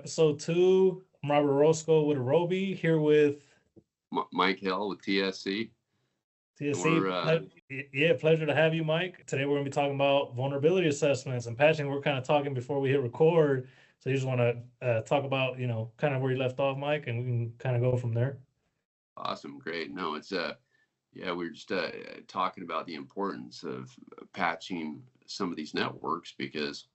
Ep.2. I'm Robert Orozco with Arobi, here with Mike Hill with TSC. TSC. Pleasure to have you, Mike. Today we're going to be talking about vulnerability assessments and patching. We're kind of talking before we hit record, so you just want to talk about, kind of where you left off, Mike, and we can kind of go from there. Awesome, great. No, it's we're just talking about the importance of patching some of these networks, because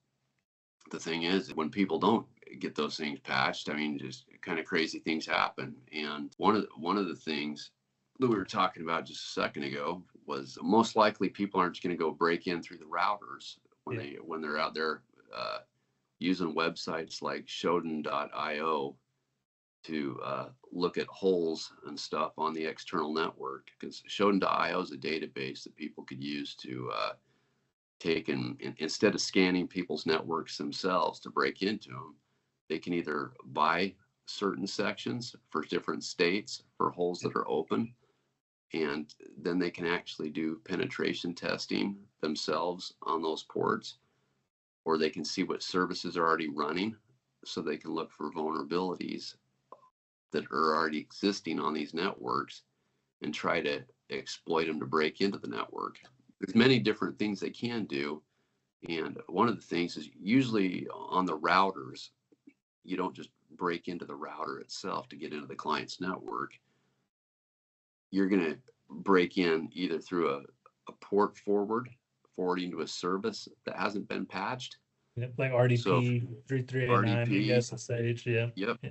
the thing is, when people don't get those things patched, I mean, just kind of crazy things happen. And one of the things that we were talking about just a second ago was most likely people aren't going to go break in through the routers when they're out there using websites like Shodan.io to look at holes and stuff on the external network, because Shodan.io is a database that people could use to take and instead of scanning people's networks themselves to break into them, they can either buy certain sections for different states for holes that are open, and then they can actually do penetration testing themselves on those ports, or they can see what services are already running so they can look for vulnerabilities that are already existing on these networks and try to exploit them to break into the network. There's many different things they can do. And one of the things is, usually on the routers, you don't just break into the router itself to get into the client's network. You're going to break in either through a port forwarding to a service that hasn't been patched. Yep, like RDP, So 3389, SSH, yeah. Yep. Yeah.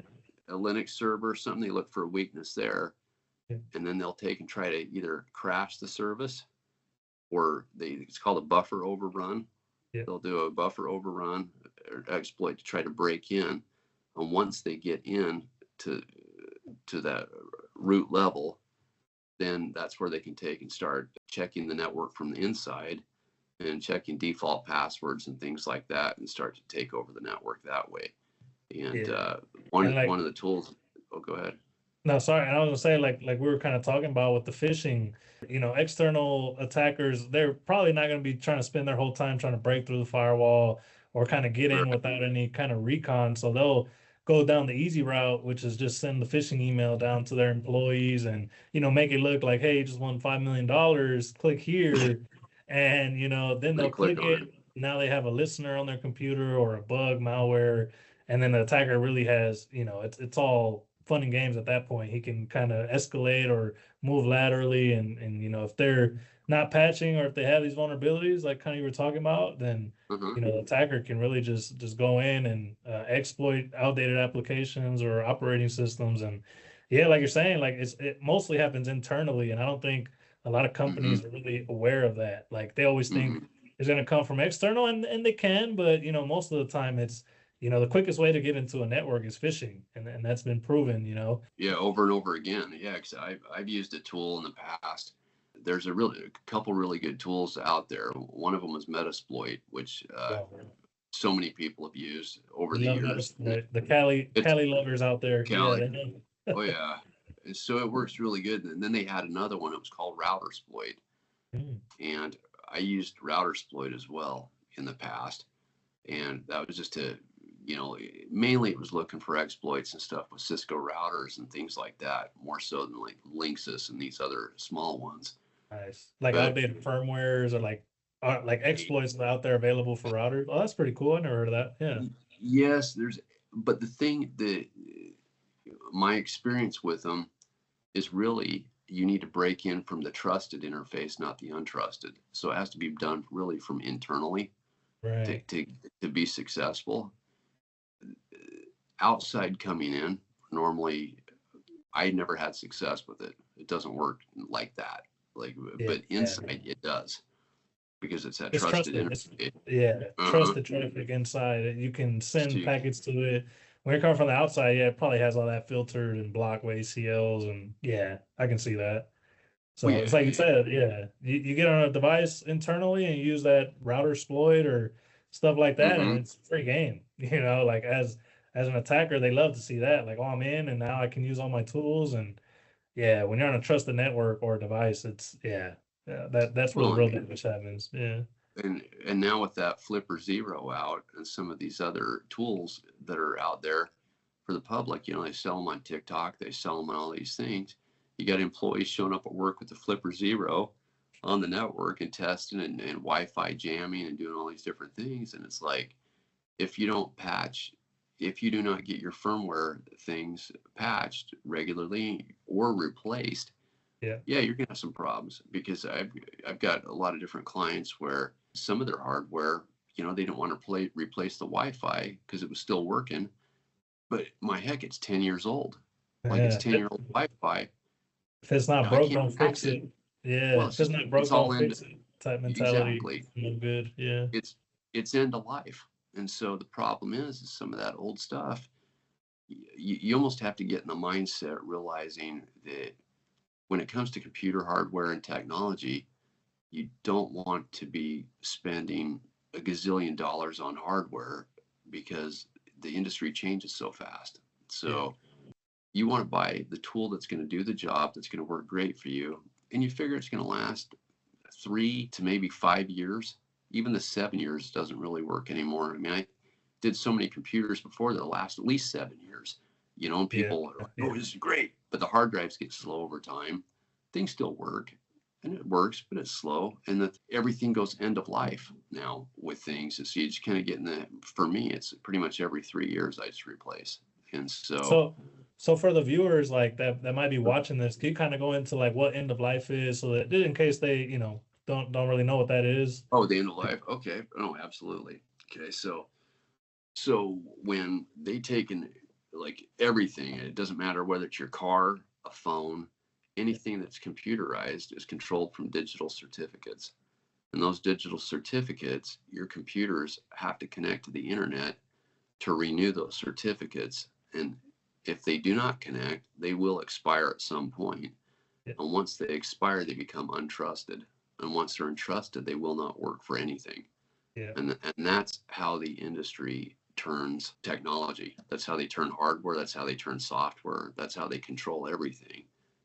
A Linux server, something, they look for a weakness there. Yeah. And then they'll take and try to either crash the service, or it's called a buffer overrun. Yeah. They'll do a buffer overrun or exploit to try to break in. And once they get in to that root level, then that's where they can take and start checking the network from the inside and checking default passwords and things like that, and start to take over the network that way. And one of the tools. Oh, go ahead. No, sorry. And I was gonna say, like we were kind of talking about with the phishing, external attackers, they're probably not gonna be trying to spend their whole time trying to break through the firewall or kind of get in without any kind of recon. So they'll go down the easy route, which is just send the phishing email down to their employees and, make it look like, hey, you just won $5 million, click here. And, then they'll click it. Now they have a listener on their computer or a bug, malware. And then the attacker really has, it's all fun and games at that point. He can kind of escalate or move laterally. And if they're not patching, or if they have these vulnerabilities, like kind of you were talking about, then, the attacker can really just go in and exploit outdated applications or operating systems. And like you're saying, like it mostly happens internally. And I don't think a lot of companies are really aware of that. Like they always think it's going to come from external, and they can, but, most of the time it's, the quickest way to get into a network is phishing, and that's been proven, Yeah, over and over again. Yeah, because I've used a tool in the past. There's a couple really good tools out there. One of them was Metasploit, which so many people have used over the years. The Cali lovers out there. Cali. Oh, yeah. So it works really good. And then they had another one. It was called routersploit. And I used routersploit as well in the past. And that was just to, mainly it was looking for exploits and stuff with Cisco routers and things like that, more so than like Linksys and these other small ones. Nice. Like outdated firmwares, or like exploits out there available for routers. Oh, that's pretty cool. I never heard of that. Yeah. Yes, but the thing that my experience with them is, really, you need to break in from the trusted interface, not the untrusted. So it has to be done really from internally, right, to be successful. Outside coming in, normally, I never had success with it. It doesn't work like that. But inside it does, because it's that trusted interface. Trusted traffic inside. You can send packets to it. When you're coming from the outside, it probably has all that filtered and blocked with ACLs, and I can see that. So it's like you said, you get on a device internally and you use that routersploit or stuff like that, and it's a free game. Like as an attacker, they love to see that. Like, oh, I'm in, and now I can use all my tools. And when you're on a trusted network or a device, it's that's where the real damage happens. Yeah. And now with that Flipper Zero out and some of these other tools that are out there, for the public. You know, they sell them on TikTok, they sell them on all these things. You got employees showing up at work with the Flipper Zero on the network and testing and Wi-Fi jamming and doing all these different things. And it's like, if you don't patch, if you do not get your firmware things patched regularly or replaced, Yeah. you're gonna have some problems, because I've got a lot of different clients where some of their hardware, you know, they don't want to replace the Wi-Fi because it was still working, but my heck, it's 10 years old. Like, it's Yeah. 10-year-old Wi-Fi. If it's not I broke, can't don't patch fix it. it. Yeah. Well, If it's not broke, it's all don't end. fix it type mentality. Exactly. No good. Yeah. It's end of life. And so the problem is some of that old stuff, you almost have to get in the mindset realizing that when it comes to computer hardware and technology, you don't want to be spending a gazillion dollars on hardware, because the industry changes so fast. So you want to buy the tool that's going to do the job, that's going to work great for you, and you figure it's going to last 3 to maybe 5 years. Even the 7 years doesn't really work anymore. I mean, I did so many computers before that last at least 7 years, you know, and people are like, oh, this is great. But the hard drives get slow over time. Things still work, and it works, but it's slow. And that everything goes end of life now with things. And so you just kind of get in the, for me, it's pretty much every 3 years I just replace. And so for the viewers like that might be watching this, can you kind of go into like what end of life is, so that in case they, you know, don't really know what that is? Oh, the end of life. Okay. Oh, absolutely. Okay. So when they take in, like, everything, it doesn't matter whether it's your car, a phone, anything that's computerized is controlled from digital certificates. And those digital certificates, your computers have to connect to the internet to renew those certificates. And if they do not connect, they will expire at some point. Yeah. And once they expire, they become untrusted. And once they're untrusted, they will not work for anything. Yeah. And that's how the industry turns technology. That's how they turn hardware. That's how they turn software. That's how they control everything,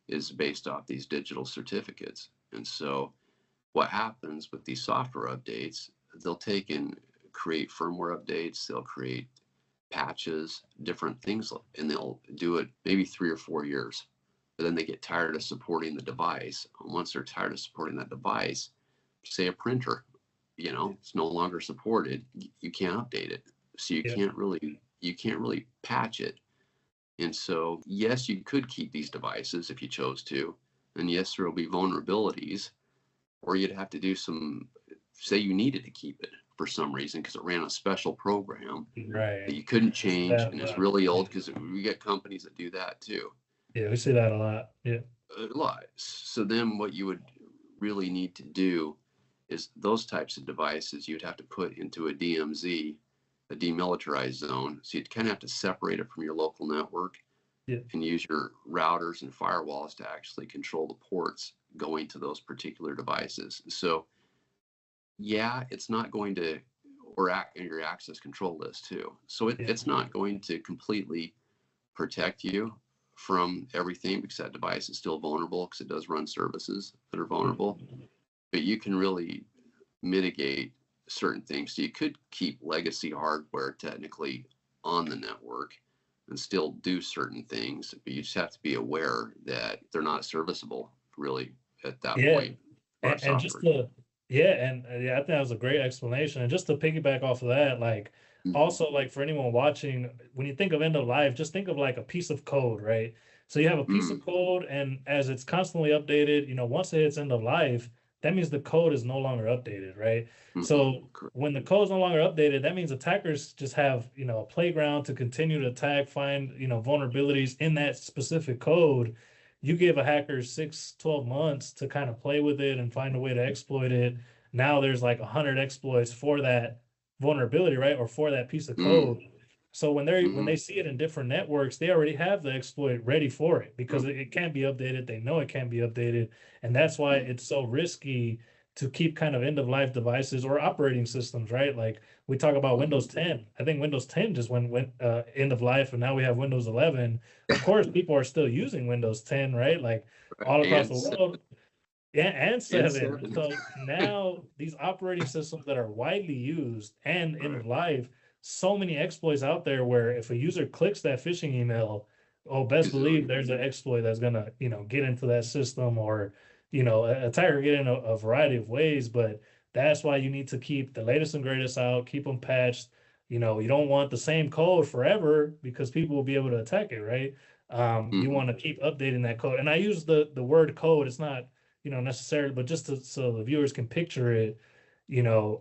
is based off these digital certificates. And so what happens with these software updates, they'll take and create firmware updates, they'll create patches, different things, and they'll do it maybe 3 or 4 years. But then they get tired of supporting the device. And once they're tired of supporting that device, say a printer, you know, it's no longer supported, you can't update it. So you can't really patch it. And so, yes, you could keep these devices if you chose to. And yes, there will be vulnerabilities, or you'd have to do some, say you needed to keep it for some reason because it ran a special program that you couldn't change, and it's really old, because we get companies that do that too. Yeah, we see that a lot. Yeah. A lot. So then what you would really need to do is those types of devices you'd have to put into a DMZ, a demilitarized zone. So you'd kind of have to separate it from your local network and use your routers and firewalls to actually control the ports going to those particular devices. So yeah, it's not going to, or your access control list too. So it's not going to completely protect you from everything, because that device is still vulnerable, because it does run services that are vulnerable. But you can really mitigate certain things. So you could keep legacy hardware technically on the network and still do certain things, but you just have to be aware that they're not serviceable really at that point. And just to, I think that was a great explanation. And just to piggyback off of that, like, also, like, for anyone watching, when you think of end of life, just think of like a piece of code, right? So you have a piece of code, and as it's constantly updated, you know, once it hits end of life, that means the code is no longer updated, right? So when the code is no longer updated, that means attackers just have, you know, a playground to continue to attack, find, you know, vulnerabilities in that specific code. You give a hacker 6-12 months to kind of play with it and find a way to exploit it. Now there's like 100 exploits for that vulnerability, right? Or for that piece of code. So when they see it in different networks, they already have the exploit ready for it, because it can't be updated. They know it can't be updated. And that's why it's so risky to keep kind of end of life devices or operating systems, right? Like we talk about Windows 10. I think Windows 10 just went end of life, and now we have Windows 11. Of course, people are still using Windows 10, right? Like all across the world. Yeah, and 7. So now these operating systems that are widely used and end of life, so many exploits out there where if a user clicks that phishing email, oh, best believe there's an exploit that's gonna, get into that system, or, attacker get in a variety of ways. But that's why you need to keep the latest and greatest out, keep them patched. You don't want the same code forever because people will be able to attack it, right? You want to keep updating that code. And I use the word code. It's not, necessarily, but just so the viewers can picture it,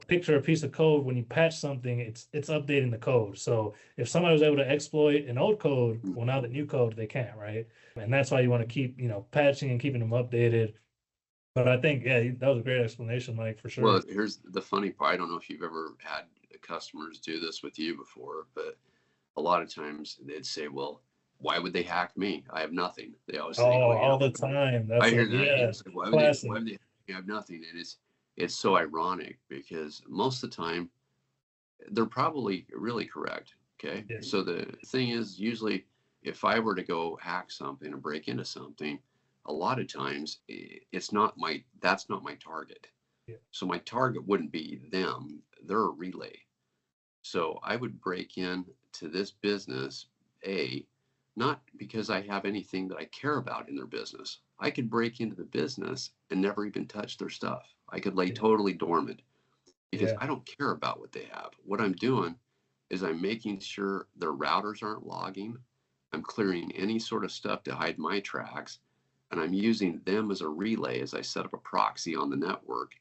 picture a piece of code. When you patch something, it's updating the code. So if somebody was able to exploit an old code, well, now the new code they can't, right? And that's why you want to keep, patching and keeping them updated. But I think, yeah, that was a great explanation, Mike, for sure. Well, here's the funny part. I don't know if you've ever had customers do this with you before, but a lot of times they'd say, well, why would they hack me? I have nothing. They always say, Oh, well, all the time. That's I hear it. that. Yeah, It's like, why classic. would they have nothing? And it's so ironic because most of the time they're probably really correct. Okay. Yeah. So the thing is, usually if I were to go hack something or break into something, a lot of times that's not my target. Yeah. So my target wouldn't be them. They're a relay. So I would break in to this business, not because I have anything that I care about in their business. I could break into the business and never even touch their stuff. I could lay totally dormant because I don't care about what they have. What I'm doing is I'm making sure their routers aren't logging. I'm clearing any sort of stuff to hide my tracks. And I'm using them as a relay as I set up a proxy on the network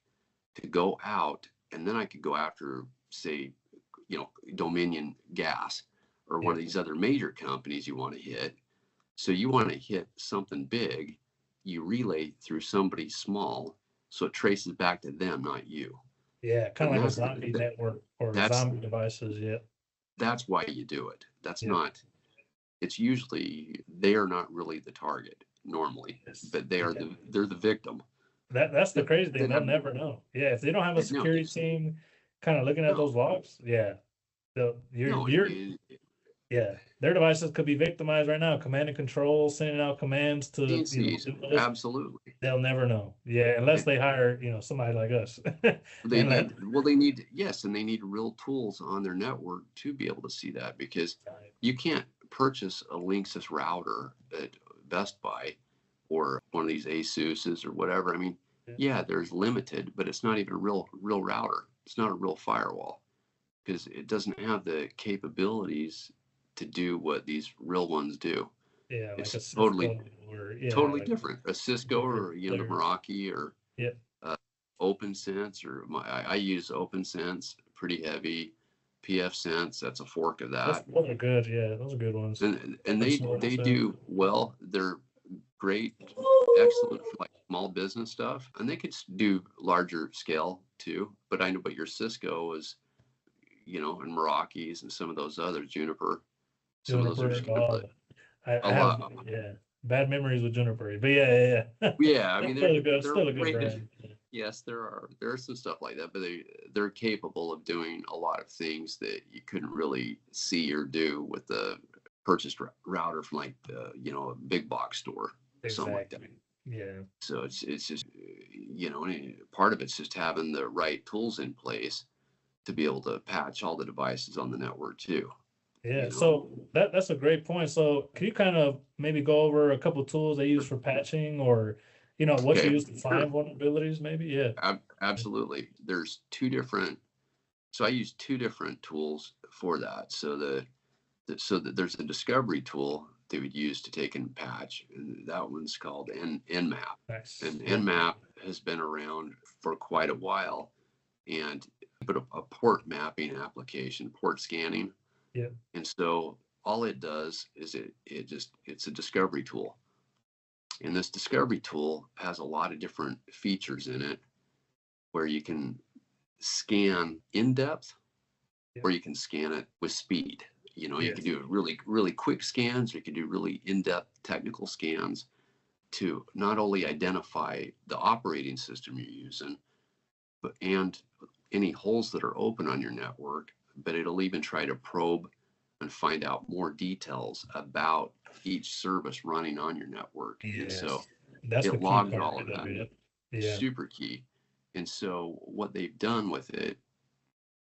to go out. And then I could go after, say, Dominion Gas or one of these other major companies you want to hit. So you want to hit something big, you relay through somebody small, so it traces back to them, not you. Yeah, kind of like a zombie network or zombie devices. Yeah. That's why you do it. That's not, it's usually, they are not really the target normally, but they're the victim. That's the crazy thing. They'll never know. Yeah, if they don't have a security team kind of looking at those logs, yeah. Yeah, their devices could be victimized right now. Command and control, sending out commands to absolutely. They'll never know. Yeah, unless they hire somebody like us. They need yes, and they need real tools on their network to be able to see that, because you can't purchase a Linksys router at Best Buy or one of these ASUS's or whatever. I mean, yeah, there's limited, but it's not even a real router. It's not a real firewall because it doesn't have the capabilities to do what these real ones do. Yeah, it's like a totally totally different. A Cisco or the Meraki or OpenSense, or I use OpenSense, pretty heavy. PFSense, that's a fork of that. Those are good. Yeah, those are good ones. And they do well. They're great, excellent for like small business stuff, and they could do larger scale too. But I know, but your Cisco is, and Meraki's and some of those others, Juniper, some of those are just I have bad memories with Juniper, but yeah. Yeah, I mean, they're still a good brand. Yes, there are some stuff like that, but they're capable of doing a lot of things that you couldn't really see or do with the purchased router from like a big box store, something like that. Yeah. So it's just part of it's just having the right tools in place to be able to patch all the devices on the network too. Yeah, so that's a great point. So can you kind of maybe go over a couple of tools they use for patching, or what you use to find vulnerabilities maybe? Yeah. Absolutely. There's two different, so I use two different tools for that. So there's a discovery tool they would use to take and patch, and that one's called Nmap. Nice. And Nmap has been around for quite a while, and but a port mapping application, port scanning. Yeah. And so all it does is it's a discovery tool. And this discovery tool has a lot of different features in it where you can scan in depth or you can scan it with speed. You can do really, really quick scans, or you can do really in-depth technical scans to not only identify the operating system you're using, and any holes that are open on your network, but it'll even try to probe and find out more details about each service running on your network. And so it logs all of that. Yeah. Super key. And so what they've done with it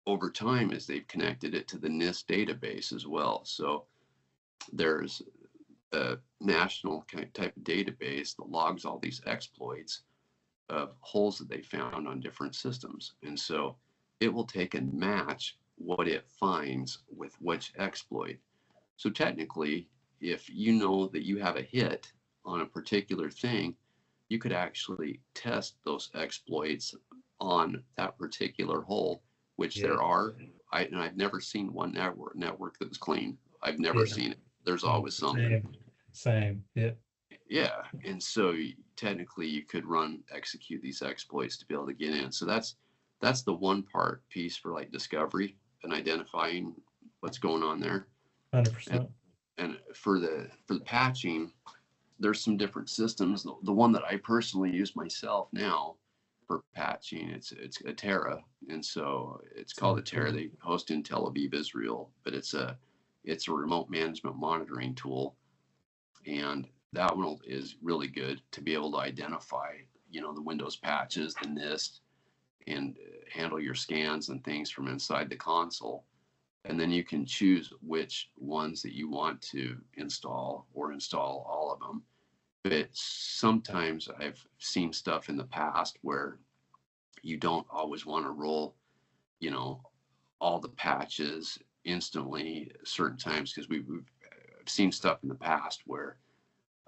over time is they've connected it to the NIST database as well. So there's a national type of database that logs all these exploits of holes that they found on different systems. And so it will take and match what it finds with which exploit. So technically, if you know that you have a hit on a particular thing, you could actually test those exploits on that particular hole, which there are. And I've never seen one network that was clean. I've never seen it. There's always something. Same. Yeah. Yeah. And so technically you could execute these exploits to be able to get in. So that's the one piece for like discovery and identifying what's going on there. 100%. And for the patching, there's some different systems. The one that I personally use myself now for patching, it's a Terra, and so it's called a Terra. They host in Tel Aviv, Israel, but it's a remote management monitoring tool, and that one is really good to be able to identify, the Windows patches, the NIST, and handle your scans and things from inside the console. And then you can choose which ones that you want to install or install all of them. But sometimes I've seen stuff in the past where you don't always want to roll, all the patches instantly certain times, because we've seen stuff in the past where,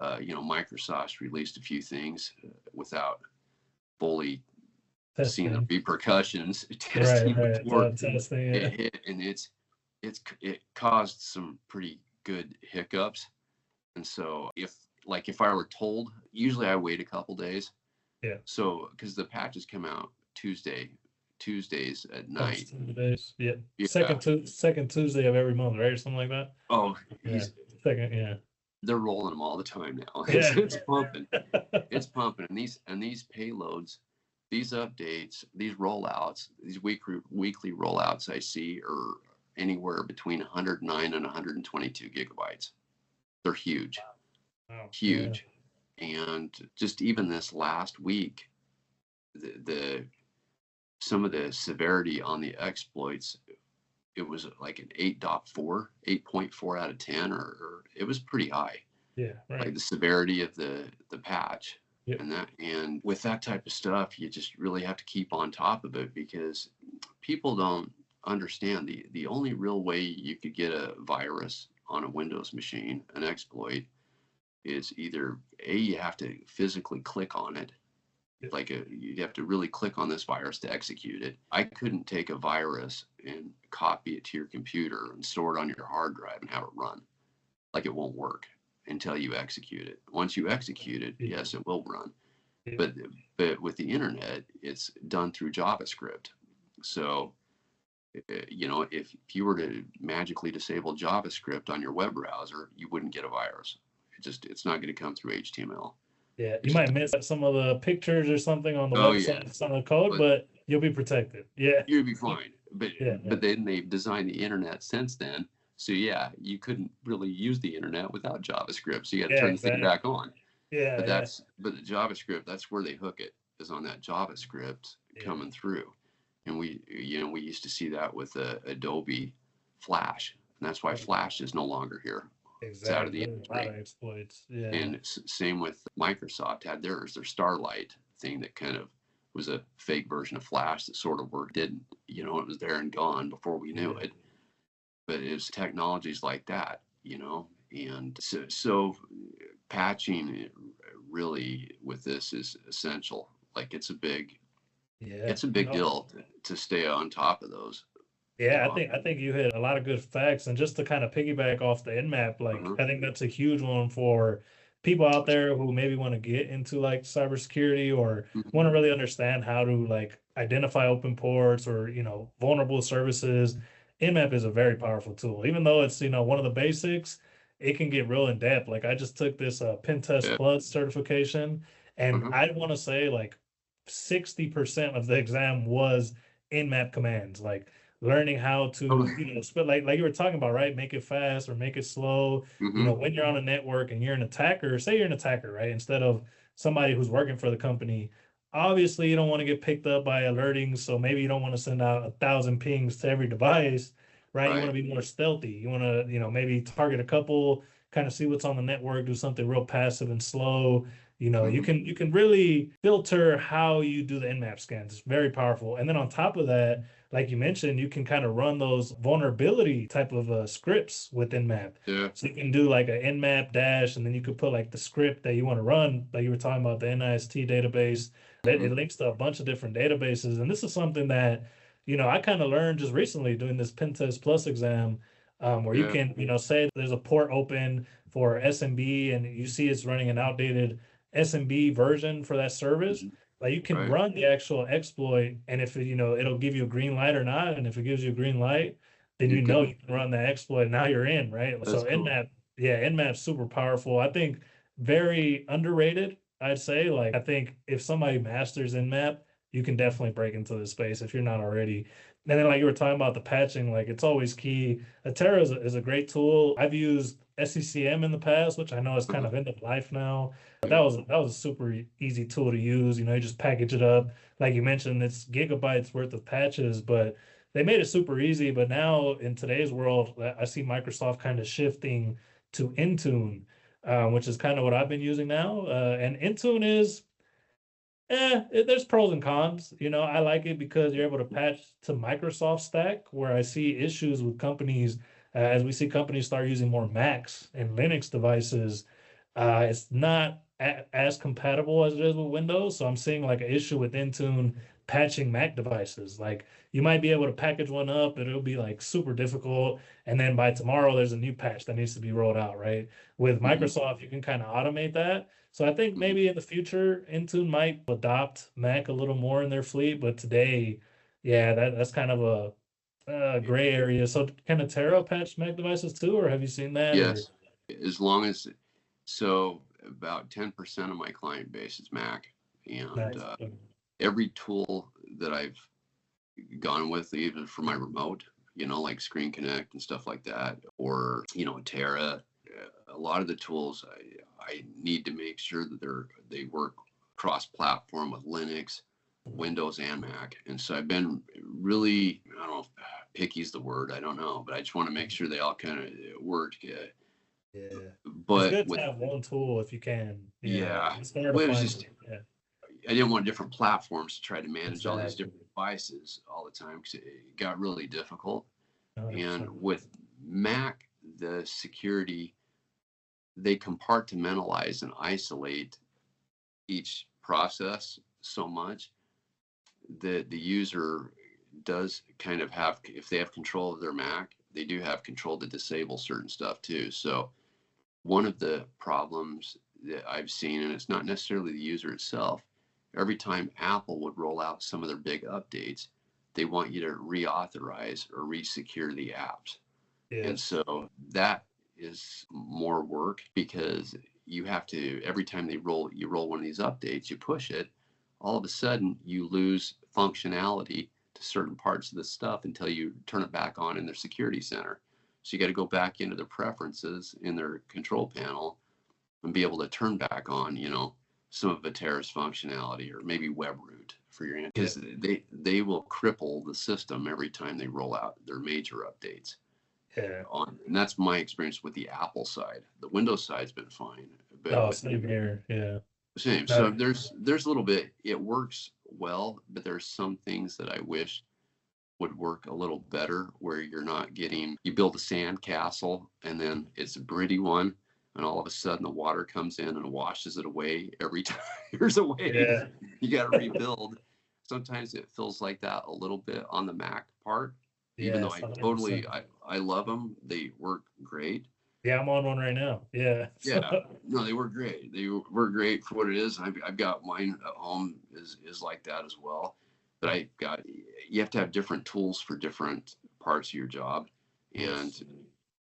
Microsoft's released a few things without fully seeing the repercussions. Testing it hit, and it caused some pretty good hiccups. And so if I were told, usually I wait a couple days. Yeah. So because the patches come out Tuesdays at night. Tuesdays. Yeah. Second Tuesday of every month, right, or something like that. Oh, yeah. Second. Yeah. They're rolling them all the time now. Yeah. It's pumping. It's pumping, and these payloads, these updates, these rollouts, these weekly rollouts I see are anywhere between 109 and 122 gigabytes. They're huge. Wow. Huge. Yeah. And just even this last week, some of the severity on the exploits, it was like an 8.4 out of 10, or it was pretty high. Yeah, right. Like the severity of the patch. Yep. And with that type of stuff, you just really have to keep on top of it, because people don't understand the only real way you could get a virus on a Windows machine, an exploit, is either you have to physically click on it. Like you have to really click on this virus to execute it. I couldn't take a virus and copy it to your computer and store it on your hard drive and have it run. Like, it won't work until you execute it. Once you execute it, yes, it will run. But with the internet, it's done through JavaScript. So, if you were to magically disable JavaScript on your web browser, you wouldn't get a virus. It's not going to come through HTML. Yeah, you might miss some of the pictures or something on the website, some of the code, but you'll be protected. Yeah, you'll be fine. But then they've designed the internet since then, so you couldn't really use the internet without JavaScript. So you got to turn the thing back on. Yeah, but the JavaScript, that's where they hook it, is on that JavaScript coming through. And we used to see that with Adobe Flash, and that's why Flash is no longer here. Exactly. It's out of the industry. Exploits. Yeah. And same with Microsoft had their Starlight thing that kind of was a fake version of Flash that sort of worked. It was there and gone before we knew it. But it's technologies like that, and so patching really with this is essential. Like, it's a big deal to stay on top of those. Yeah, I think you hit a lot of good facts, and just to kind of piggyback off the Nmap, I think that's a huge one for people out there who maybe want to get into like cybersecurity or want to really understand how to like identify open ports or vulnerable services. Nmap is a very powerful tool. Even though it's one of the basics, it can get real in depth. Like, I just took this Pen Test Plus certification, and I want to say like 60% of the exam was Nmap commands, like learning how to split, like you were talking about, right? Make it fast or make it slow. When you're on a network and you're an attacker, say you're an attacker, right? Instead of somebody who's working for the company, obviously you don't want to get picked up by alerting, so maybe you don't want to send out 1,000 pings to every device, right? You want Right. to be more stealthy. You want to, maybe target a couple, kind of see what's on the network, do something real passive and slow. You Hmm. can really filter how you do the Nmap scans. It's very powerful. And then on top of that, like you mentioned, you can kind of run those vulnerability type of scripts with Nmap. Yeah. So you can do like a Nmap dash, and then you could put like the script that you want to run, like you were talking about the NIST database. Hmm. It links to a bunch of different databases. And this is something that, I kind of learned just recently doing this Pen Test Plus exam, where you Yeah. can, say there's a port open for SMB and you see it's running an outdated SMB version for that service. Hmm. Like you can Right. run the actual exploit, and if it'll give you a green light or not. And if it gives you a green light, then You're good. you can run the exploit. Now you're in, right? That's So cool. Nmap, yeah, Nmap's super powerful. I think very underrated, I'd say. Like I think if somebody masters Nmap, you can definitely break into the space if you're not already. And then like you were talking about the patching, like it's always key. Atera is a great tool. I've used SCCM in the past, which I know is kind Uh-huh. of end of life now. But Yeah. that was a super easy tool to use. You just package it up. Like you mentioned, it's gigabytes worth of patches, but they made it super easy. But now in today's world, I see Microsoft kind of shifting to Intune, which is kind of what I've been using now. And Intune is, there's pros and cons. I like it because you're able to patch to Microsoft stack, where I see issues with companies, as we see companies start using more Macs and Linux devices. It's not as compatible as it is with Windows. So I'm seeing like an issue with Intune patching Mac devices. Like you might be able to package one up, but it'll be like super difficult. And then by tomorrow, there's a new patch that needs to be rolled out, right? With Hmm. Microsoft, you can kind of automate that. So I think Hmm. maybe in the future, Intune might adopt Mac a little more in their fleet, but today, yeah, that's kind of a gray area. So can Atera patch Mac devices too, or have you seen that? Or Yes. As long as, so about 10% of my client base is Mac. And nice. every tool that I've gone with, even for my remote, like Screen Connect and stuff like that, or, Terra, a lot of the tools I need to make sure that they work cross-platform with Linux, Windows, and Mac. And so I've been really, I don't know if picky is the word, I don't know, but I just want to make sure they all kind of work. Yeah. It's But good to with, have one tool if you can. Yeah. yeah, It's hard to well, it was find. just, Yeah. I didn't want different platforms to try to manage all these Exactly. different devices all the time because it got really difficult. And 100%. with Mac, the security, they compartmentalize and isolate each process so much that the user does kind of have, if they have control of their Mac, they do have control to disable certain stuff too. So one of the problems that I've seen, and it's not necessarily the user itself, every time Apple would roll out some of their big updates, they want you to reauthorize or resecure the apps. Yeah. And so that is more work because you have to, every time you roll one of these updates, you push it, all of a sudden you lose functionality to certain parts of the stuff until you turn it back on in their security center. So you got to go back into their preferences in their control panel and be able to turn back on, some of Atera's functionality or maybe WebRoot for your, Yeah. because they will cripple the system every time they roll out their major updates Yeah. on. And that's my experience with the Apple side. The Windows side's been fine, but Oh, with same here. Yeah. same. So No, there's a little bit, it works well, but there's some things that I wish would work a little better where you're not getting, you build a sand castle and then it's a gritty one, and all of a sudden the water comes in and washes it away every time there's a wave. yeah. You got to rebuild. Sometimes it feels like that a little bit on the Mac part, even though Yes, I 100%. totally, I love them. They work great. Yeah, I'm on one right now. Yeah. Yeah, no, they work great. They work great for what it is. I've got mine at home is like that as well. But I got, you have to have different tools for different parts of your job, and Yes.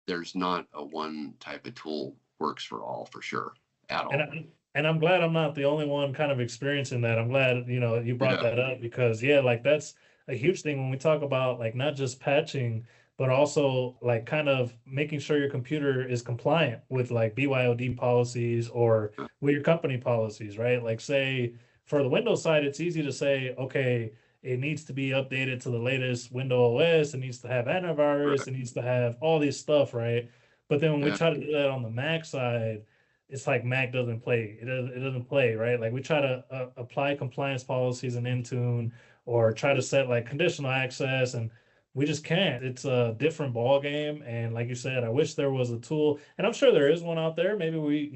there's not a one type of tool works for all for sure at And all. I'm glad I'm not the only one kind of experiencing that. I'm glad, you brought Yeah. that up because yeah, like that's a huge thing when we talk about like not just patching, but also like kind of making sure your computer is compliant with like BYOD policies or with your company policies, right? Like say for the Windows side, it's easy to say, okay, it needs to be updated to the latest Windows OS. It needs to have antivirus. Right. It needs to have all this stuff, right? But then when we Yeah. try to do that on the Mac side, it's like Mac doesn't play. It doesn't play, right? Like we try to apply compliance policies in Intune or try to set like conditional access, and we just can't. It's a different ball game. And like you said, I wish there was a tool, and I'm sure there is one out there. Maybe we,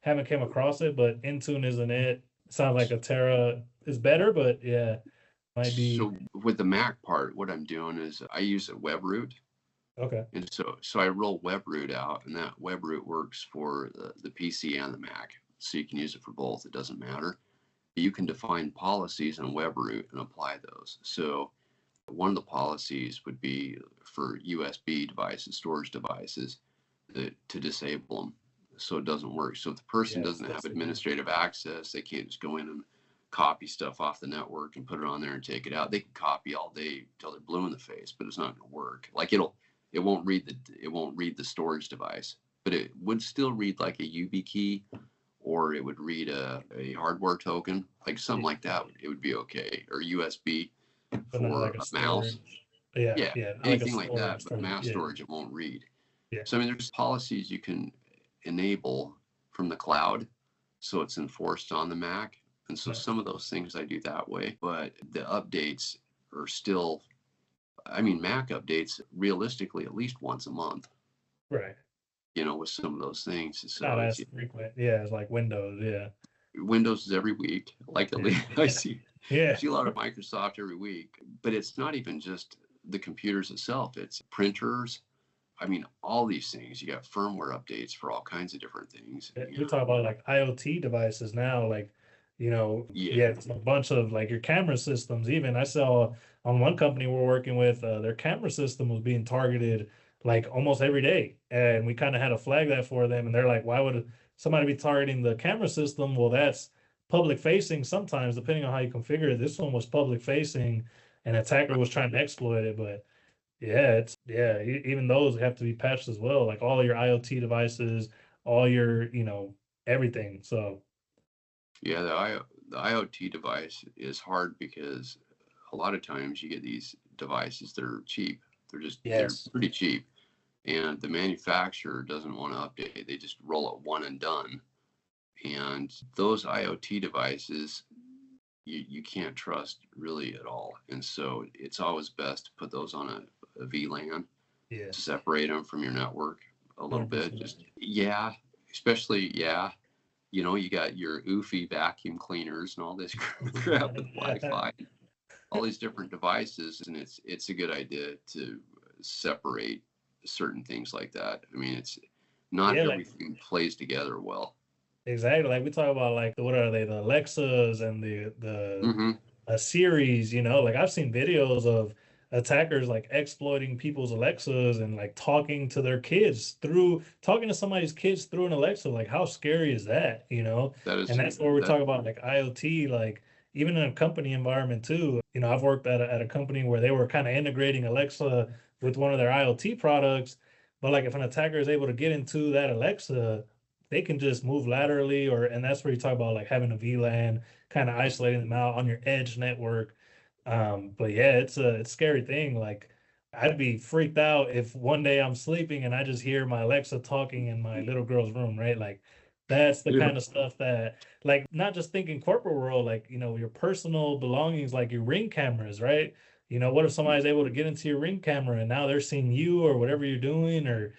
haven't came across it, but Intune isn't it. Sounds like a Terra is better, but yeah, might be So with the Mac part, what I'm doing is I use a web root. okay. And so I roll WebRoot out, and that WebRoot works for the PC and the Mac. So you can use it for both. It doesn't matter. You can define policies in WebRoot and apply those. So one of the policies would be for USB devices, storage devices, to disable them so it doesn't work. So if the person Yes, doesn't have that's a administrative access, they can't just go in and copy stuff off the network and put it on there and take it out. They can copy all day till they're blue in the face, but it's not going to work. Like it won't read the storage device, but it would still read like a YubiKey, or it would read a hardware token, like something like that. It would be okay, or USB but not for like a a mouse. storage. Yeah, Yeah, yeah, not like a anything like that, storage but for mass yeah, storage it won't read. yeah, So I mean, there's policies you can enable from the cloud, so it's enforced on the Mac. And so nice. some of those things I do that way, but the updates are still, I mean, Mac updates realistically at least once a month, Right. with some of those things. Not So it's as frequent. Yeah, it's like Windows. Yeah. Windows is every week. Like at least I Yeah. Yeah. see a lot of Microsoft every week, but it's not even just the computers itself. It's printers. I mean, all these things. You got firmware updates for all kinds of different things. We talk about like IoT devices now, like, Yeah, yeah, it's a bunch of like your camera systems. Even I saw on one company we're working with, their camera system was being targeted like almost every day. And we kind of had to flag that for them. And they're like, why would somebody be targeting the camera system? Well, that's public facing sometimes, depending on how you configure it. This one was public facing, and attacker was trying to exploit it. But yeah, even those have to be patched as well. Like all your IoT devices, all your, everything. So yeah. The IoT device is hard because a lot of times you get these devices that are cheap. They're yes, pretty cheap, and the manufacturer doesn't want to update. They just roll it one and done. And those IoT devices, you can't trust really at all. And so it's always best to put those on a VLAN yeah, to separate them from your network a little bit. 100%. Just, yeah, especially, yeah, you got your oofy vacuum cleaners and all this crap with Wi-Fi, all these different devices. And it's a good idea to separate certain things like that. I mean, it's not Yeah, like everything plays together well. exactly. Like we talk about like what are they, the Alexas and the Hmm. series, like I've seen videos of attackers like exploiting people's Alexas and like talking to somebody's kids through an Alexa. Like how scary is that? That And is that's where we that. talk about like IoT, like even in a company environment too. I've worked at a company where they were kind of integrating Alexa with one of their IoT products, but like if an attacker is able to get into that Alexa, they can just move laterally, and that's where you talk about like having a VLAN, kind of isolating them out on your edge network. But yeah, it's a scary thing. Like I'd be freaked out if one day I'm sleeping and I just hear my Alexa talking in my little girl's room, right? Like that's the Yeah. kind of stuff that, like, not just thinking corporate world, like, your personal belongings, like your Ring cameras, right? What if somebody's able to get into your Ring camera and now they're seeing you or whatever you're doing, or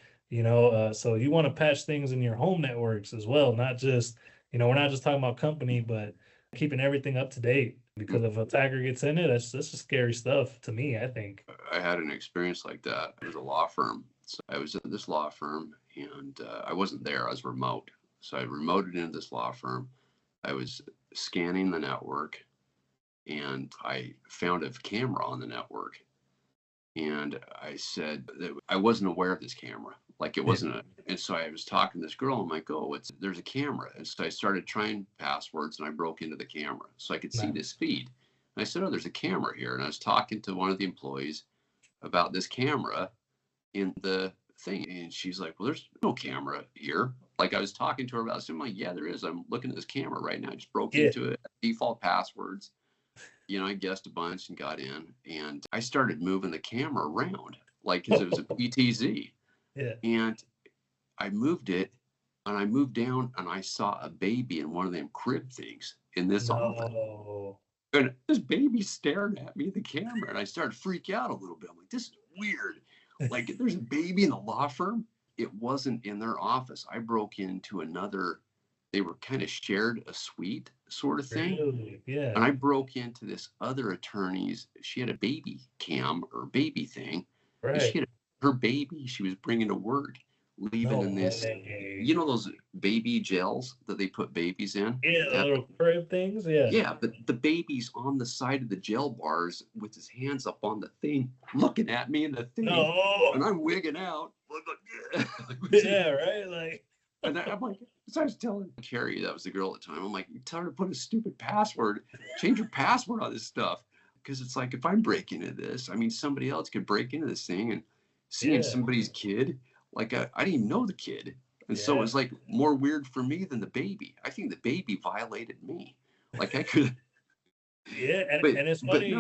so you want to patch things in your home networks as well, not just, we're not just talking about company, but keeping everything up to date. Because if an attacker gets in it, that's just scary stuff to me, I think. I had an experience like that. It was a law firm. So I was at this law firm, and I wasn't there. I was remote. So I remoted into this law firm. I was scanning the network, and I found a camera on the network. And I said that I wasn't aware of this camera. Like it Yeah, wasn't a, and so I was talking to this girl. I'm like, oh, there's a camera. And so I started trying passwords, and I broke into the camera so I could see no, this feed. And I said, oh, there's a camera here. And I was talking to one of the employees about this camera in the thing. And she's like, well, there's no camera here. Like I was talking to her about something. I'm like, yeah, there is. I'm looking at this camera right now. I just broke Yeah. into it. Default passwords. I guessed a bunch and got in. And I started moving the camera around, like, because it was a PTZ. Yeah. And I moved it, and I moved down, and I saw a baby in one of them crib things in this office. No. And this baby staring at me, the camera, and I started to freak out a little bit. I'm like, this is weird. Like, there's a baby in the law firm. It wasn't in their office. I broke into another, they were kind of shared a suite sort of thing. Really? Yeah. And I broke into this other attorney's, she had a baby cam or baby thing. And Right. she had her baby she was bringing to work, leaving in this, way. those baby gels that they put babies in? Yeah, the little crib things. Yeah. Yeah, but the baby's on the side of the gel bars with his hands up on the thing, looking at me in the thing. No. And I'm wigging out. Yeah, right? Like, and I'm like, so I was telling Carrie, that was the girl at the time, I'm like, tell her to put a stupid password, change your password on this stuff. Because it's like, if I'm breaking into this, I mean, somebody else could break into this thing and seeing somebody's kid, like, I didn't even know the kid. And so it was like more weird for me than the baby. I think the baby violated me. Like I could. Yeah, and it's funny.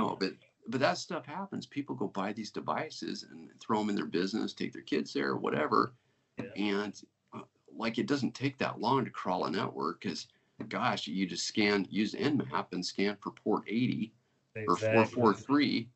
But that stuff happens. People go buy these devices and throw them in their business, take their kids there or whatever. Yeah. And like, it doesn't take that long to crawl a network because, gosh, you just use Nmap and scan for port 80 or 443.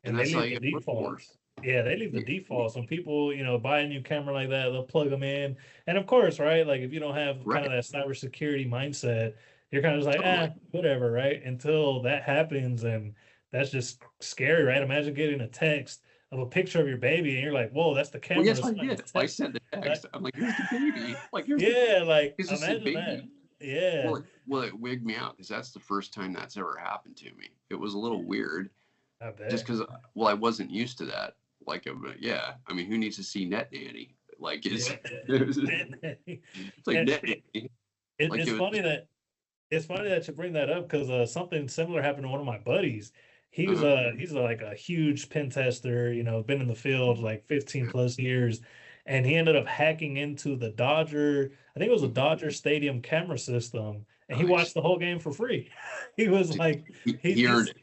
And that's how you get defaults. Yeah, they leave the defaults. When people, buy a new camera like that, they'll plug them in. And of course, right, like if you don't have kind of that cybersecurity mindset, you're kind of just like, whatever, right? Until that happens, and that's just scary, right? Imagine getting a text of a picture of your baby, and you're like, whoa, that's the camera. Well, yes, I did. I sent the text. I'm like, here's the baby. Like, here's like, imagine baby. That. Yeah. Well, it wigged me out because that's the first time that's ever happened to me. It was a little weird. I bet. Just because, I wasn't used to that. Like, I mean, who needs to see Net Nanny? Like, it's like Net Nanny. It's funny that you bring that up because something similar happened to one of my buddies. He's like a huge pen tester, been in the field like 15 plus years, and he ended up hacking into the Dodger. I think it was a Dodger Stadium camera system, and he watched the whole game for free. He was like, he earned it.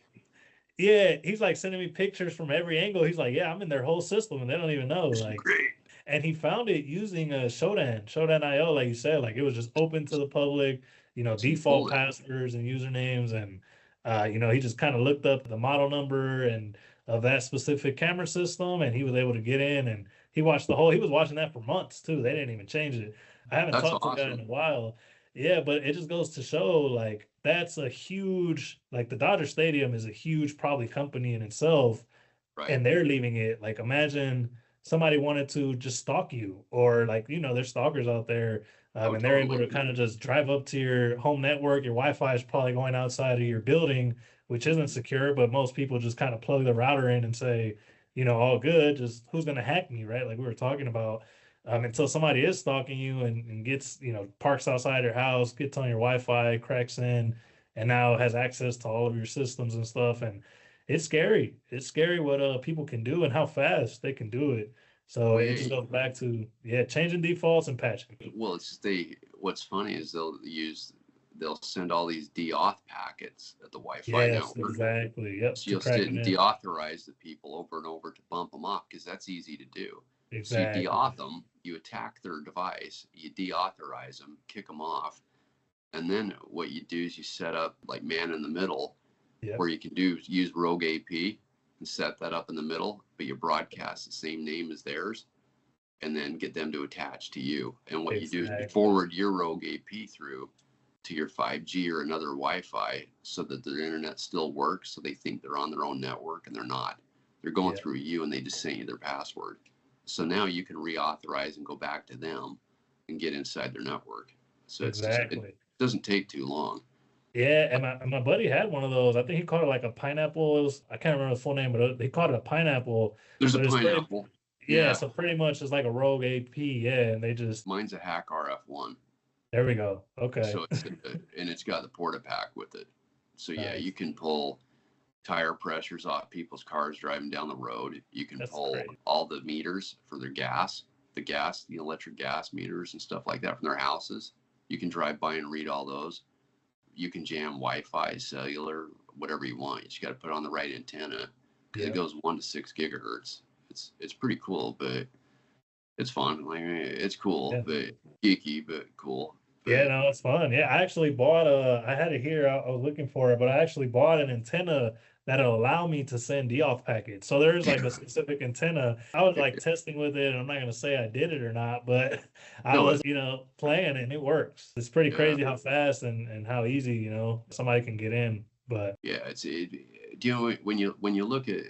Yeah, he's like sending me pictures from every angle. He's like, yeah, I'm in their whole system, and they don't even know. That's like, great. And he found it using a Shodan.io, like you said, like it was just open to the public, default passwords and usernames, and he just kind of looked up the model number and of that specific camera system, and he was able to get in, and he watched he was watching that for months too. They didn't even change it. I haven't talked to the guy in a while. Yeah, but it just goes to show, like, that's a huge, like, the Dodger Stadium is a huge, probably, company in itself, and they're leaving it. Like, imagine somebody wanted to just stalk you, or, like, there's stalkers out there, and they're able to kind of just drive up to your home network. Your Wi-Fi is probably going outside of your building, which isn't secure, but most people just kind of plug the router in and say, all good, just who's going to hack me, right? Like we were talking about. Until somebody is stalking you and gets, parks outside your house, gets on your Wi-Fi, cracks in, and now has access to all of your systems and stuff. And it's scary. It's scary what people can do and how fast they can do it. So it just goes back to, changing defaults and patching. Well, what's funny is they'll send all these deauth packets at the Wi-Fi network. Exactly. Yep. So you'll sit and deauthorize the people over and over to bump them off because that's easy to do. Exactly. So you deauth them, you attack their device, you deauthorize them, kick them off, and then what you do is you set up like man in the middle, where you can use rogue AP and set that up in the middle, but you broadcast the same name as theirs, and then get them to attach to you. And what you do is you forward your rogue AP through to your 5G or another Wi-Fi so that their internet still works, so they think they're on their own network, and they're not. They're going through you, and they just send you their password. So now you can reauthorize and go back to them and get inside their network. So it doesn't take too long. Yeah, and my buddy had one of those. I think he called it like a pineapple. I can't remember the full name, but he called it a pineapple. There's a pineapple. So pretty much it's like a rogue AP. Yeah, and they just. Mine's a hack RF1. There we go. Okay. So it's got the porta-pack with it. So you can pull tire pressures off people's cars driving down the road. You can pull all the meters for their gas. the electric gas meters and stuff like that from their houses. You can drive by and read all those. You can jam Wi-Fi, cellular, whatever you want. You just got to put on the right antenna because it goes 1 to 6 gigahertz. It's pretty cool, but it's fun. Like it's cool, but geeky, but cool. Yeah, no, it's fun. Yeah, I actually bought I had it here. I was looking for it, but I actually bought an antenna that'll allow me to send DOF packets. So there's like a specific antenna. I was like testing with it, and I'm not gonna say I did it or not, but I was, playing and it works. It's pretty crazy how fast and how easy, somebody can get in. But yeah, when you look at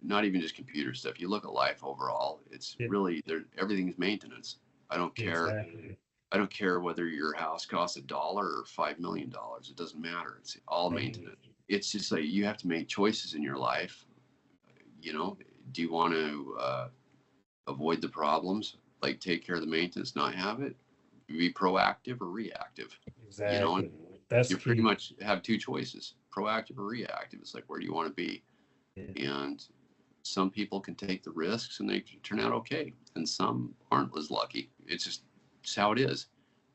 not even just computer stuff, you look at life overall, it's really everything's maintenance. I don't care. Exactly. I don't care whether your house costs $1 or $5 million. It doesn't matter. It's all maintenance. It's just like you have to make choices in your life. Do you want to avoid the problems, like take care of the maintenance, not have it? Be proactive or reactive? Exactly. You pretty much have two choices: proactive or reactive. It's like, where do you want to be? And some people can take the risks and they turn out okay, and some aren't as lucky. It's how it is.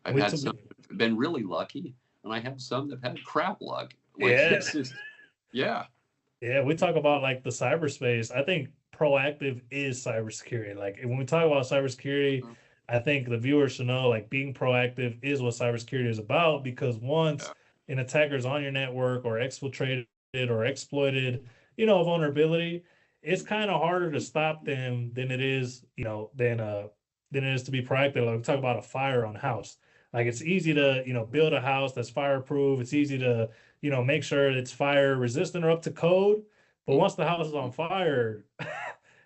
I've had some been really lucky, and I have some that have had crap luck. Yeah. We talk about like the cyberspace. I think proactive is cybersecurity. Like when we talk about cybersecurity, I think the viewers should know like being proactive is what cybersecurity is about, because once an attacker's on your network or exfiltrated or exploited, a vulnerability, it's kind of harder to stop them than it is, than it is to be proactive. Like we talk about a fire on a house. Like it's easy to, build a house that's fireproof. It's easy to, make sure it's fire resistant or up to code. But once the house is on fire,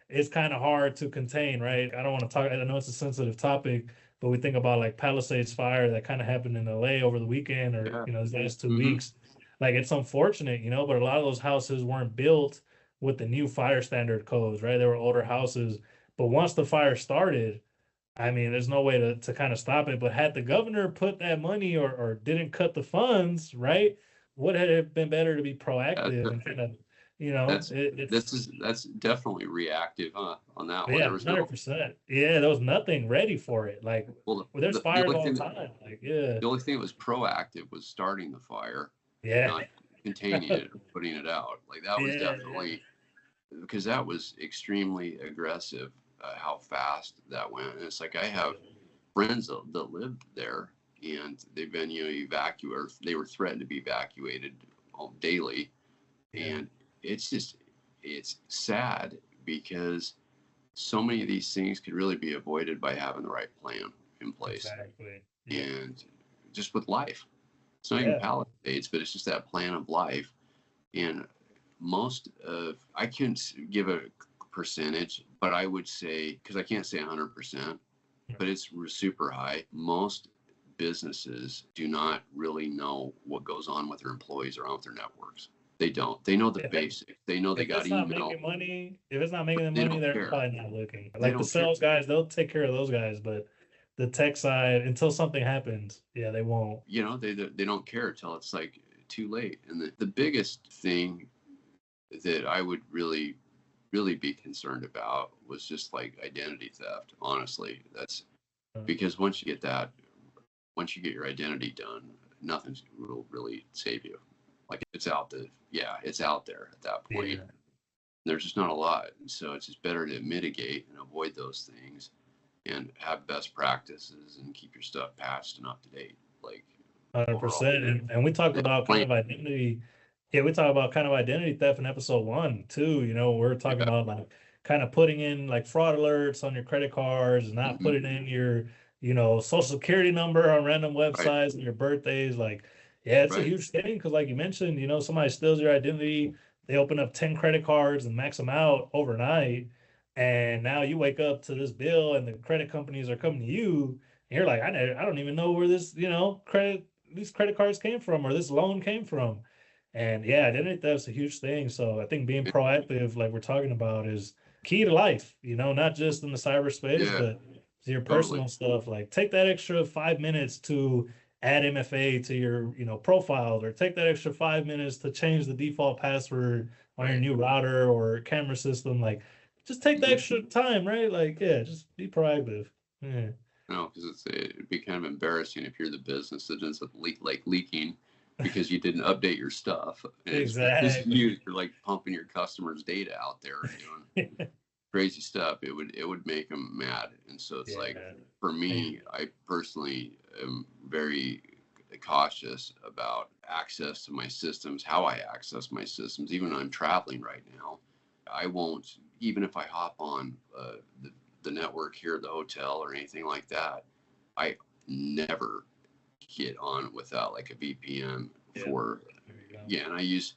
it's kind of hard to contain, right? I don't want to talk, I know it's a sensitive topic, but we think about like Palisades fire that kind of happened in LA over the weekend or, these last 2 weeks. Like it's unfortunate, but a lot of those houses weren't built with the new fire standard codes, right? They were older houses. But once the fire started, I mean, there's no way to kind of stop it. But had the governor put that money or didn't cut the funds, right? Would it have been better to be proactive and kind of, that's definitely reactive, on that one. Yeah, 100%. Yeah, there was nothing ready for it. Like, there's fires all the time. Like, the only thing that was proactive was starting the fire, not containing it or putting it out. Like that was definitely because that was extremely aggressive. How fast that went. And it's like I have friends that lived there, and they've been evacuated. They were threatened to be evacuated daily, and it's sad because so many of these things could really be avoided by having the right plan in place. Exactly. And just with life, it's not even Palisades, but it's just that plan of life. And I couldn't give a percentage, but I would say, because I can't say 100%, but it's super high. Most businesses do not really know what goes on with their employees or on with their networks. They don't. They know the basics. They know they got email. If it's not making them money, they're probably not looking. Like the sales guys, they'll take care of those guys, but the tech side, until something happens, they won't. They don't care until it's like too late. And the biggest thing that I would really be concerned about was just like identity theft. Honestly, that's because once you get your identity done, nothing will really save you. Like it's out there at that point. Yeah. There's just not a lot. So it's just better to mitigate and avoid those things and have best practices and keep your stuff patched and up to date. Like 100%. And we talked about kind of identity. Yeah, we talk about kind of identity theft in episode 1 too. We're talking about like kind of putting in like fraud alerts on your credit cards, not putting in your, social security number on random websites and your birthdays. Like, it's a huge thing because like you mentioned, somebody steals your identity, they open up 10 credit cards and max them out overnight. And now you wake up to this bill and the credit companies are coming to you and you're like, I don't even know where this, these credit cards came from or this loan came from. And identity theft's a huge thing. So I think being proactive, like we're talking about, is key to life, not just in the cyberspace, but your personal stuff. Like take that extra 5 minutes to add MFA to your, profile, or take that extra 5 minutes to change the default password on your new router or camera system. Like just take the extra time, right? Like, just be proactive. Yeah. No, because it'd be kind of embarrassing if you're the business that ends up leaking because you didn't update your stuff, and it's because Exactly. you're like pumping your customers' data out there and doing crazy stuff. It would make them mad, and so it's like Yeah. for me, I personally am very cautious about access to my systems, how I access my systems, even when I'm traveling right now. I won't, even if I hop on the network here at the hotel or anything like that, I never get on without like a VPN Yeah. for, There you go. yeah, and I use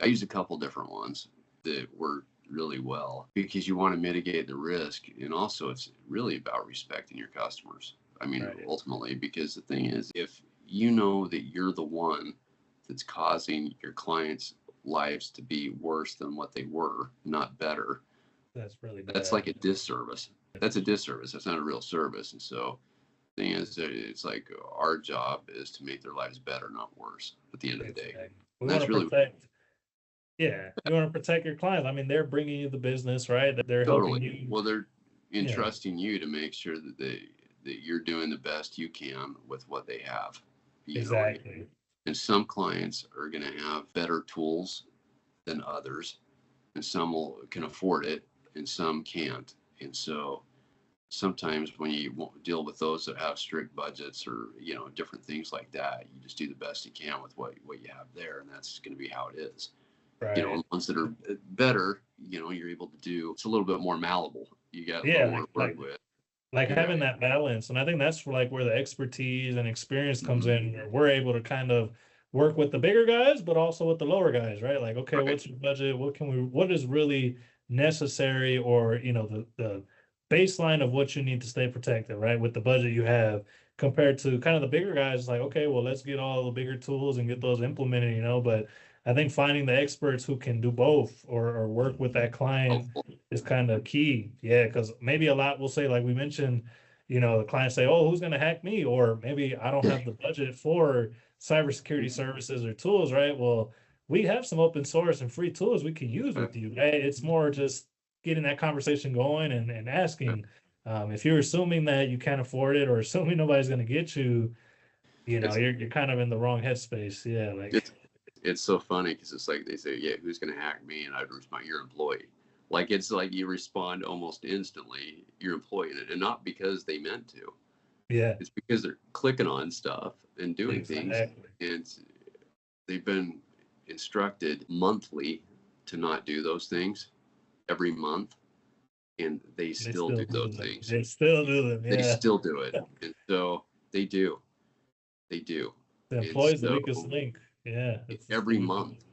a couple different ones that work really well because you want to mitigate the risk, and also it's really about respecting your customers. I mean, Right. ultimately, because the thing is, if you know that you're the one that's causing your clients' lives to be worse than what they were, not better, That's really that's bad. like a disservice. That's a disservice. That's not a real service. And so the thing is, it's like our job is to make their lives better, not worse at the end of the day. Exactly. We And want that's to really protect. Yeah, you want to protect your clients. I mean, they're bringing you the business, right? They're helping totally. you. Well, they're Yeah. entrusting you to make sure that you're doing the best you can with what they have. And Exactly. some clients are going to have better tools than others, and some can afford it, and some can't. And so sometimes when you deal with those that have strict budgets or different things like that, you just do the best you can with what you have there, and that's going to be how it is. Right. And ones that are better, you're able to do. It's a little bit more malleable. You got a Yeah, little more to work with. like Yeah. having that balance. And I think that's like where the expertise and experience comes Mm-hmm. in, where we're able to kind of work with the bigger guys, but also with the lower guys, right? Like, okay, Right. what's your budget? What is really necessary, or, the baseline of what you need to stay protected, right? With the budget you have, compared to kind of the bigger guys, like, okay, well, let's get all the bigger tools and get those implemented, but I think finding the experts who can do both, or work with that client Helpful. is kind of key. Yeah, because maybe a lot will say, like we mentioned, the clients say, "Oh, who's going to hack me?" Or maybe I don't have the budget for cybersecurity services or tools, right? Well, we have some open source and free tools we can use with you, right? It's more just getting that conversation going, and asking. If you're assuming that you can't afford it, or assuming nobody's going to get you, It's you're kind of in the wrong headspace. Yeah, like it's it's so funny because it's like they say, yeah, who's gonna hack me? And I'd respond, your employee. Like it's like you respond almost instantly, your employee, and not because they meant to. yeah, It's because they're clicking on stuff and doing things, exactly. and they've been instructed monthly to not do those things every month, and they They still still do do those them. things. They still do them. They Yeah. still do it, and so they do, The and employee's the so weakest link. Yeah, it's the every weakest. month,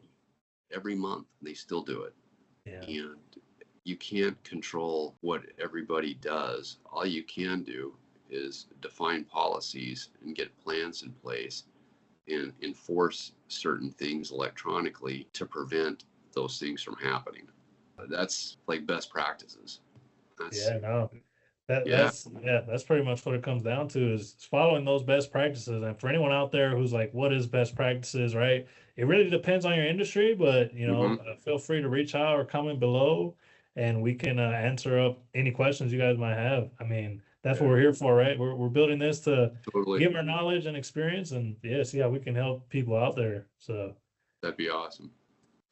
every month they still do it, Yeah, and you can't control what everybody does. All you can do is define policies and get plans in place and enforce certain things electronically to prevent those things from happening. That's like best practices. That's yeah, no. That yeah. that's yeah, that's pretty much what it comes down to, is following those best practices. And for anyone out there who's like, what is best practices, right? It really depends on your industry, but Mm-hmm. feel free to reach out or comment below, and we can answer up any questions you guys might have. I mean, that's what Yeah, we're here for, right? We're building this to totally. give our knowledge and experience, and yeah, see how we can help people out there. So That'd be awesome.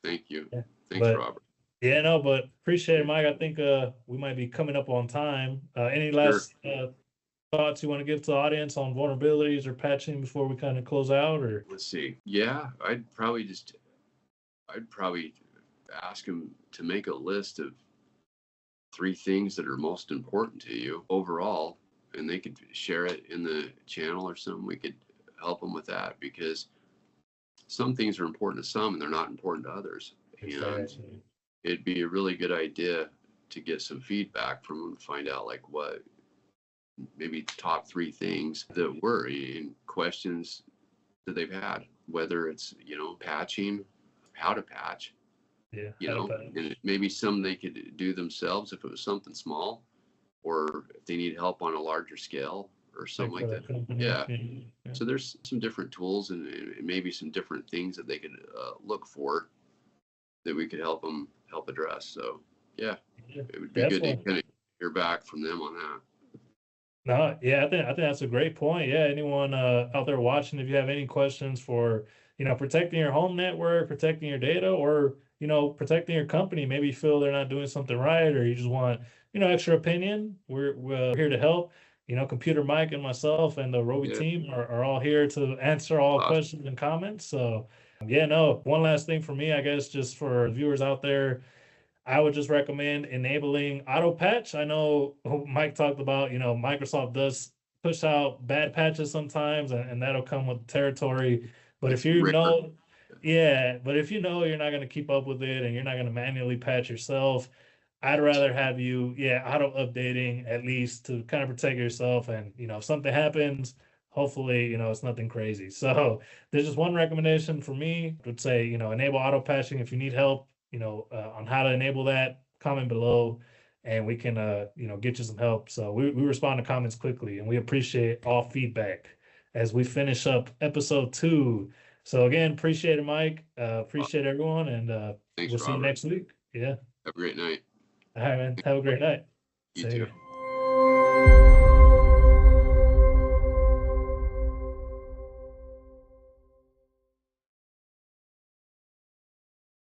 Thank you. yeah. Thanks, But Robert. yeah, no, but appreciate it, Mike. I think we might be coming up on time. Any Sure. last thoughts you want to give to the audience on vulnerabilities or patching before we kind of close out? Or Let's see. Yeah, I'd probably ask him to make a list of 3 things that are most important to you overall, and they could share it in the channel or something. We could help them with that because some things are important to some and they're not important to others. And exactly. it'd be a really good idea to get some feedback from them to find out like what maybe top 3 things that were in questions that they've had, whether it's, patching, how to patch, Yeah, how to and patch. maybe some they could do themselves if it was something small, or if they need help on a larger scale or something Like for like the that. company. Yeah. Yeah. So there's some different tools and maybe some different things that they could look for that we could help address. So yeah, Yeah, it would be good to definitely. kind of hear back from them on that. No, yeah, I think that's a great point. Yeah, anyone out there watching, if you have any questions for, protecting your home network, protecting your data, or, protecting your company, maybe you feel they're not doing something right, or you just want, extra opinion, we're here to help. Computer Mike and myself and the Roby Yeah, team are all here to answer all awesome. questions and comments. So, yeah, no, one last thing for me, I guess, just for viewers out there, I would just recommend enabling auto patch. I know Mike talked about, Microsoft does push out bad patches sometimes, and that'll come with the territory. But if It's you rare. know, yeah, but if you know you're not going to keep up with it and you're not going to manually patch yourself, I'd rather have you, yeah, auto updating at least to kind of protect yourself. And, if something happens, hopefully, it's nothing crazy. So there's just one recommendation for me. I would say, enable auto patching if you need help, on how to enable that, comment below and we can, get you some help. So we respond to comments quickly and we appreciate all feedback as we finish up episode 2. So again, appreciate it, Mike. Appreciate everyone and Thanks, we'll see you Robert. next week. Yeah. Have a great night. All right, man. Have a great night. You See too. you.